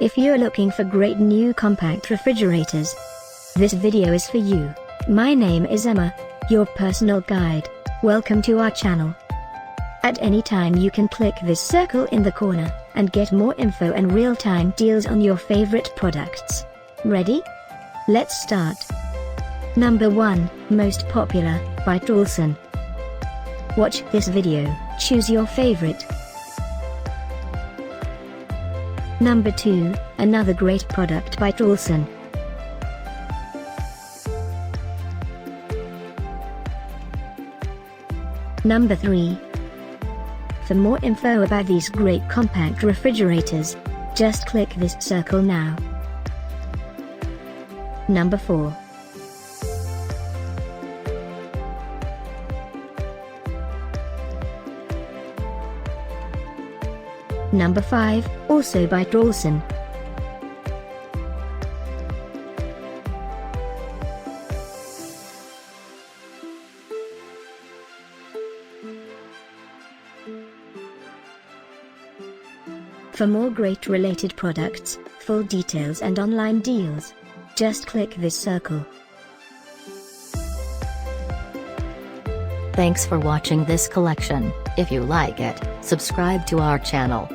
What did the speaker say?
If you're looking for great new compact refrigerators, this video is for you. My name is Emma, your personal guide. Welcome to our channel. At any time you can click this circle in the corner, and get more info and real-time deals on your favorite products. Ready? Let's start. Number 1, Most Popular, by Traulsen. Watch this video, choose your favorite. Number 2, another great product by Traulsen. Number 3. For more info about these great compact refrigerators, just click this circle now. Number 4. Number 5, also by Traulsen. For more great related products, full details and online deals, just click this circle. Thanks for watching this collection. If you like it, subscribe to our channel.